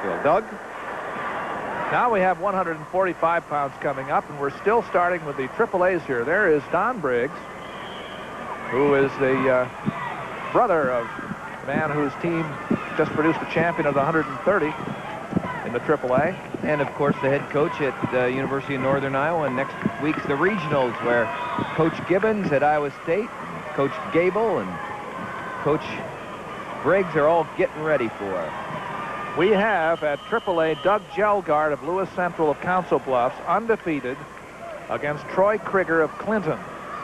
Nashville. Doug? Now we have 145 pounds coming up, and we're still starting with the AAAs here. There is Don Briggs, who is the brother of the man whose team just produced a champion of the 130 in the AAA. And, of course, the head coach at the University of Northern Iowa. And next week's the regionals, where Coach Gibbons at Iowa State, Coach Gable, and Coach Briggs are all getting ready for. We have at AAA Doug Gelgard of Lewis Central of Council Bluffs, undefeated, against Troy Krieger of Clinton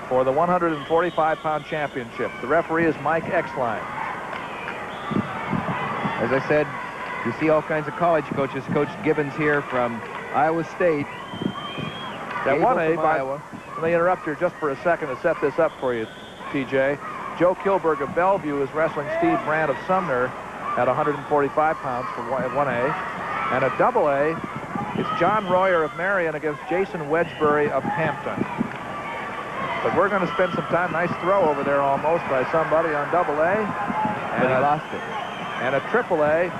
for the 145-pound championship. The referee is Mike Exline. As I said, you see all kinds of college coaches. Coach Gibbons here from Iowa State. That 1A from Iowa. Let me interrupt here just for a second to set this up for you, TJ. Joe Kilburg of Bellevue is wrestling Steve Brandt of Sumner at 145 pounds for 1A. And at AA, it's John Royer of Marion against Jason Wedgbury of Hampton. But we're going to spend some time. Nice throw over there almost by somebody on AA. And he lost it. And at AAA,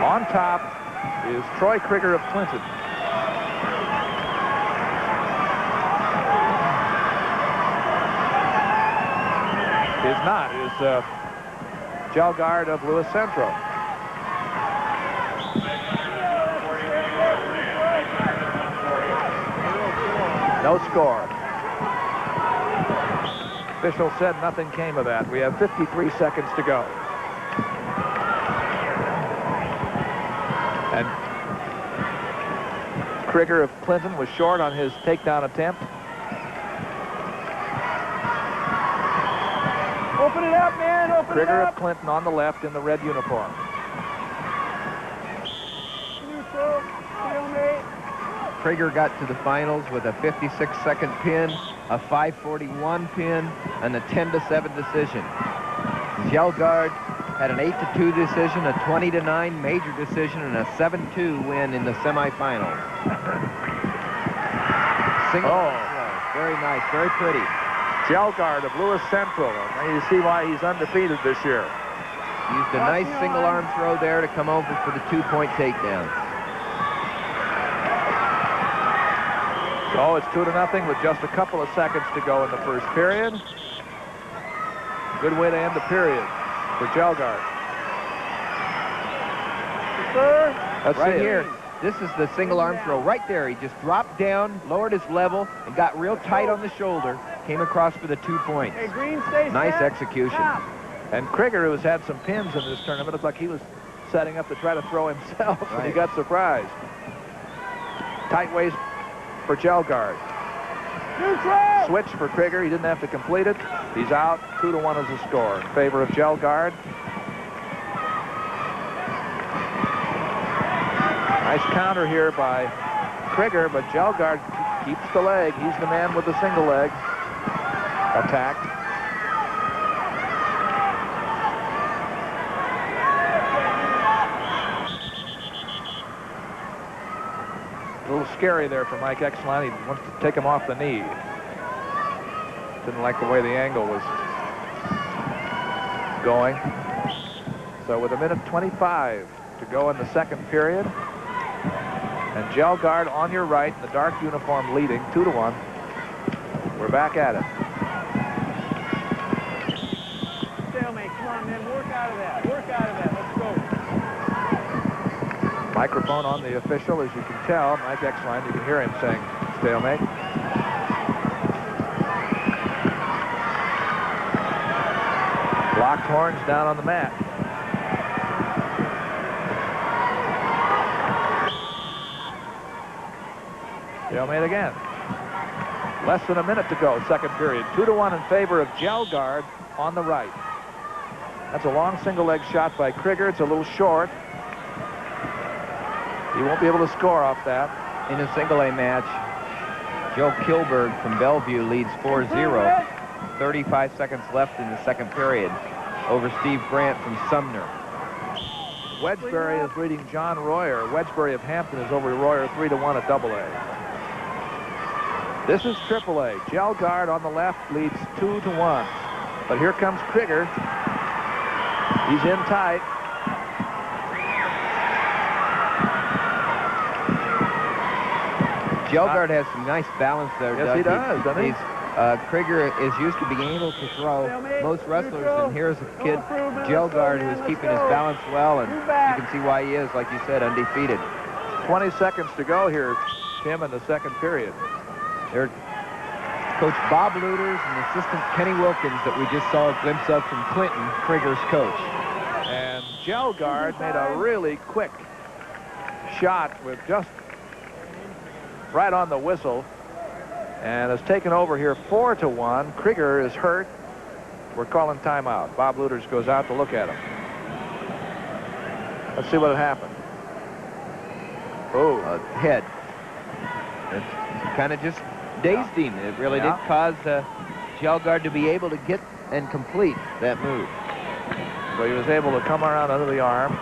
on top is Troy Krieger of Clinton. Is not. Is Gelgard of Lewis Central. No score. Official said nothing came of that. We have 53 seconds to go. And Krieger of Clinton was short on his takedown attempt. Open it up, man. Open Krieger it up. of Clinton on the left in the red uniform. Neutral. Stalemate. Krieger got to the finals with a 56-second pin, a 5:41 pin, and a 10-7 decision. Gelgard had an 8-2 decision, a 20-9 major decision, and a 7-2 win in the semifinals. Single. Very nice, very pretty. Gelgard of Lewis Central. And you see why he's undefeated this year. Used a nice single arm throw there to come over for the 2-point takedown. So it's 2-0 with just a couple of seconds to go in the first period. Good way to end the period for Gelgard. Let's see here. This is the single arm throw right there. He just dropped down, lowered his level, and got real tight on the shoulder. Came across for the 2 points. Hey, Green, stay Nice set. execution. Stop. And Krieger, who has had some pins in this tournament, looked like he was setting up to try to throw himself, and he got surprised. Tight waist for Gelgard. Neutral. Switch for Krieger. He didn't have to complete it. He's out. 2-1 is the score in favor of Gelgard. Nice counter here by Krieger, but Gelgard keeps the leg. He's the man with the single leg. Attacked. A little scary there for Mike Exline. He wants to take him off the knee. Didn't like the way the angle was going. So with 1:25 to go in the second period. And Gelgard on your right in the dark uniform leading 2-1. We're back at it. Stalemate. Come on, man. Work out of that. Work out of that. Let's go. Microphone on the official, as you can tell. Mike Exline, you can hear him saying stalemate. Locked horns down on the mat. Stalemate again. Less than a minute to go, second period. 2-1 in favor of Gelgard on the right. That's a long single leg shot by Krieger. It's a little short. He won't be able to score off that. In a single A match, Joe Kilburg from Bellevue leads 4-0. 35 seconds left in the second period over Steve Brandt from Sumner. Wedgbury is leading John Royer. Wedgbury of Hampton is over Royer 3-1 at AA. This is AAA. Gelgard on the left leads 2-1. But here comes Krieger. He's in tight. Jelgard has some nice balance there, Yes, Doug. he does, doesn't he? Krieger is used to being able to throw most wrestlers, and here's a kid, Jelgard, who's keeping his balance well, and you can see why he is, like you said, undefeated. 20 seconds to go here, Tim, in the second period. There's Coach Bob Luters and assistant Kenny Wilkins that we just saw a glimpse of from Clinton, Krieger's coach. And Jelgard made a really quick shot with just right on the whistle, and has taken over here 4-1. Krieger is hurt. We're calling timeout. Bob Luters goes out to look at him. Let's see what happened. Oh, Head. It kind of just dazed him. It really did cause Jelgard to be able to get and complete that move. So he was able to come around under the arm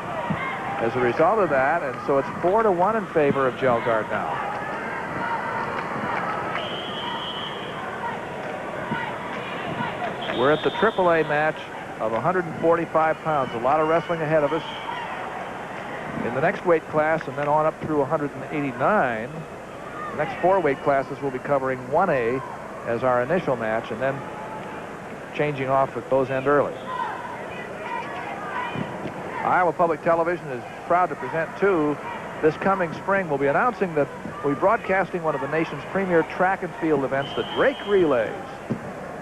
as a result of that, and so it's 4-1 in favor of Jelgard now. We're at the AAA match of 145 pounds. A lot of wrestling ahead of us in the next weight class, and then on up through 189. The next 4 weight classes will be covering 1A as our initial match, and then changing off at those end early. Iowa Public Television is proud to present, too, this coming spring. We'll be announcing that we'll be broadcasting one of the nation's premier track and field events, the Drake Relays.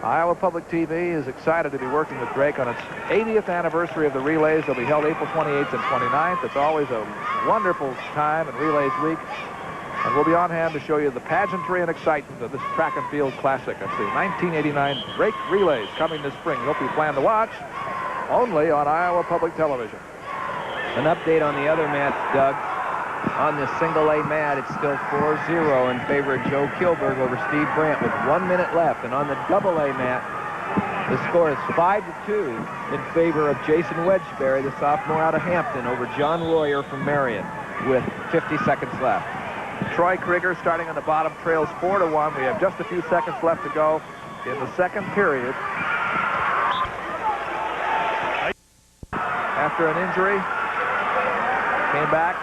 Iowa Public TV is excited to be working with Drake on its 80th anniversary of the relays. They'll be held April 28th and 29th. It's always a wonderful time in Relays Week. And we'll be on hand to show you the pageantry and excitement of this track and field classic. It's the 1989 Drake Relays coming this spring. We hope you plan to watch only on Iowa Public Television. An update on the other match, Doug. On this single-A mat, it's still 4-0 in favor of Joe Kilburg over Steve Brandt with 1 minute left. And on the double-A mat, the score is 5-2 in favor of Jason Wedgbury, the sophomore out of Hampton, over John Royer from Marion with 50 seconds left. Troy Krieger starting on the bottom, trails 4-1. We have just a few seconds left to go in the second period. After an injury, came back,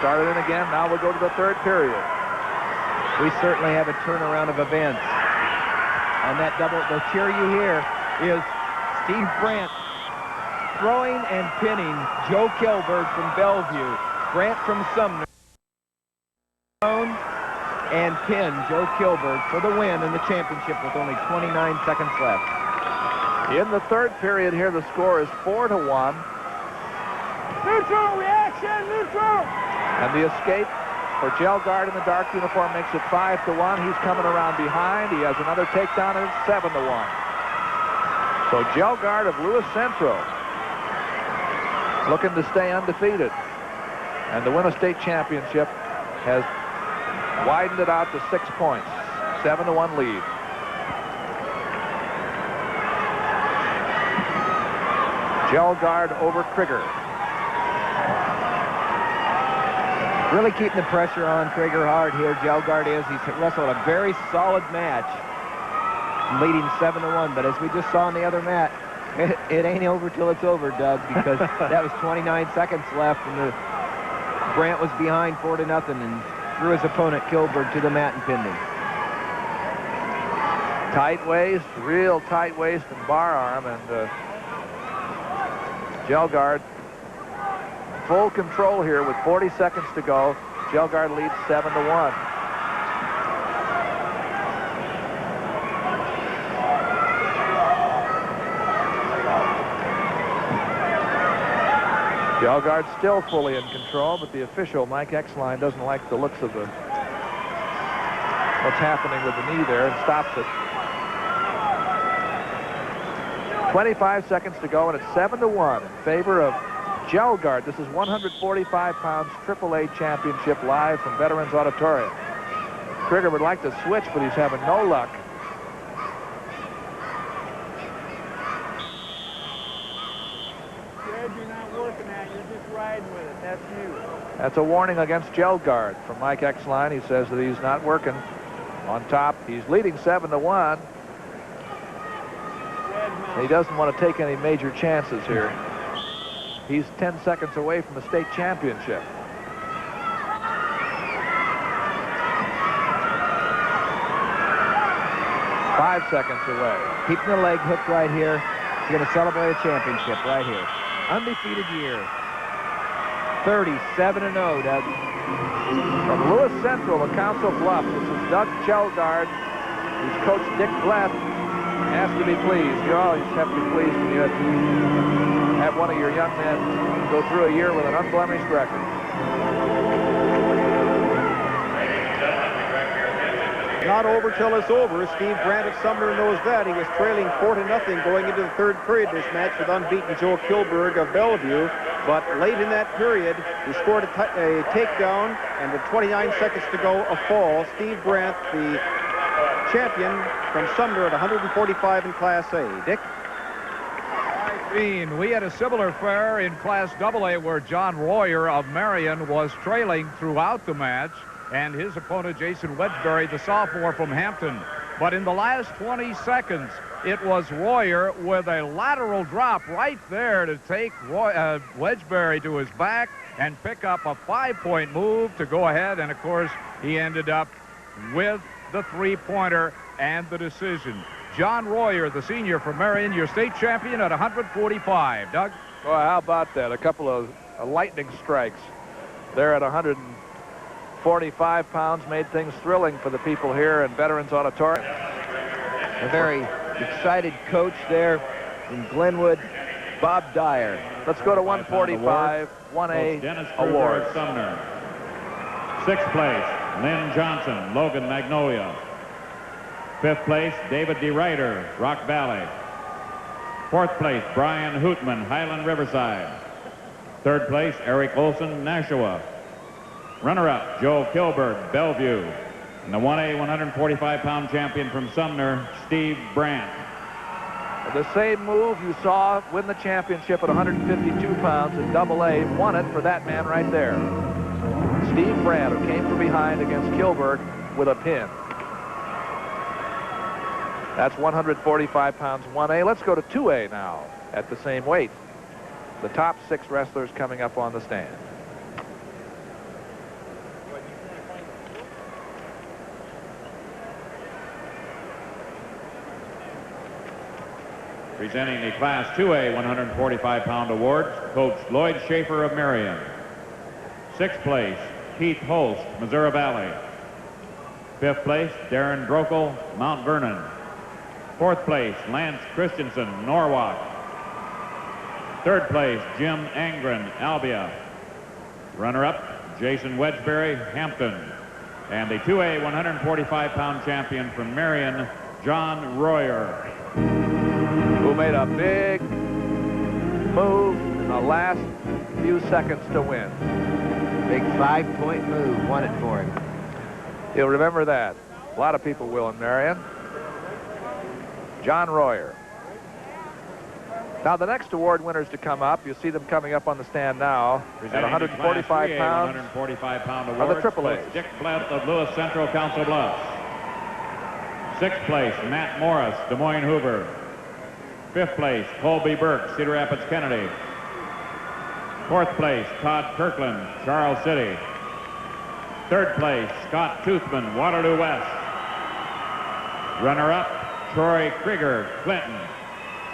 started in again. Now we'll go to the third period. We certainly have a turnaround of events. On that double, the cheer you hear is Steve Brandt throwing and pinning Joe Kilburg from Bellevue. Brandt from Sumner and pin Joe Kilburg for the win in the championship with only 29 seconds left. In the third period here, the score is 4-1. Neutral, reaction, neutral! And the escape for Jelgard in the dark uniform makes it 5-1. He's coming around behind. He has another takedown, and it's 7-1. So Jelgard of Lewis Central looking to stay undefeated. And to win a state championship has widened it out to 6 points. 7-1 lead. Jelgard over Krieger. Really keeping the pressure on Krieger hard here. Jelgard is. He's wrestled a very solid match, leading 7-1. But as we just saw on the other mat, it ain't over till it's over, Doug, because that was 29 seconds left, and Brandt was behind 4-0 and threw his opponent Kilburg to the mat and pinned him. Tight waist, real tight waist and bar arm, and Jelgard full control here with 40 seconds to go. Jelgard leads 7-1. Jelgard still fully in control, but the official, Mike Exline, doesn't like the looks of what's happening with the knee there and stops it. 25 seconds to go, and it's 7-1 in favor of Jelgard. This is 145 pounds AAA championship live from Veterans Auditorium. Krieger would like to switch, but he's having no luck. Jed, you're not working that. You're just riding with it. That's you. That's a warning against Jelgard from Mike Exline. He says that he's not working on top. He's leading 7-1. He doesn't want to take any major chances here. He's 10 seconds away from the state championship. 5 seconds away. Keeping the leg hooked right here. He's going to celebrate a championship right here. Undefeated year. 37-0, Doug. From Lewis Central to Council Bluffs, this is Doug Kjelgaard, whose coach Dick Blatt has to be pleased. You always have to be pleased when you have one of your young men go through a year with an unblemished record. Not over till it's over. Steve Brandt of Sumner knows that. He was trailing 4-0 going into the third period this match with unbeaten Joe Kilburg of Bellevue. But late in that period, he scored a takedown, and with 29 seconds to go, a fall. Steve Brandt, the champion from Sumner at 145 in Class A. Dick? We had a similar affair in Class AA where John Royer of Marion was trailing throughout the match, and his opponent, Jason Wedgbury, the sophomore from Hampton. But in the last 20 seconds, it was Royer with a lateral drop right there to take Wedgbury to his back and pick up a 5-point move to go ahead. And, of course, he ended up with the three-pointer and the decision. John Royer, the senior from Marion, your state champion at 145. Doug? Well, how about that? A couple of lightning strikes there at 145 pounds made things thrilling for the people here in Veterans Auditorium. A very excited coach there in Glenwood, Bob Dyer. Let's go to 145, 1A award. Sumner. 6th place, Lynn Johnson, Logan Magnolia. 5th place, David D. Ryder, Rock Valley. 4th place, Brian Hootman, Highland Riverside. 3rd place, Eric Olson, Nashua. Runner-up, Joe Kilburg, Bellevue. And the 1A 145-pound champion from Sumner, Steve Brandt. The same move you saw win the championship at 152 pounds in AA won it for that man right there. Steve Brandt, who came from behind against Kilburg with a pin. That's 145 pounds 1A. Let's go to 2A now at the same weight. The top 6 wrestlers coming up on the stand. Presenting the Class 2A 145-pound awards, Coach Lloyd Schaefer of Marion. 6th place, Keith Holst, Missouri Valley. 5th place, Darren Brokel, Mount Vernon. 4th place, Lance Christensen, Norwalk. 3rd place, Jim Angren, Albia. Runner-up, Jason Wedgbury, Hampton. And the 2A 145-pound champion from Marion, John Royer, who made a big move in the last few seconds to win. Big 5-point move, won it for him. You'll remember that. A lot of people will in Marion. John Royer. Now the next award winners to come up, you see them coming up on the stand now at 145 pounds. 145-pound Are the Triple A's. Dick Blatt of Lewis Central, Council Bluffs. 6th place, Matt Morris, Des Moines Hoover. 5th place, Colby Burke, Cedar Rapids, Kennedy. 4th place, Todd Kirkland, Charles City. 3rd place, Scott Toothman, Waterloo West. Runner-up, Troy Krieger, Clinton.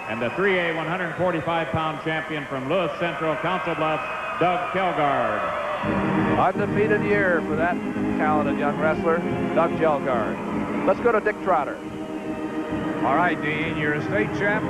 And the 3A 145-pound champion from Lewis Central, Council Bluffs, Doug Kjelgaard. Undefeated year for that talented young wrestler, Doug Kjelgaard. Let's go to Dick Trotter. All right, Dean, you're a state champion.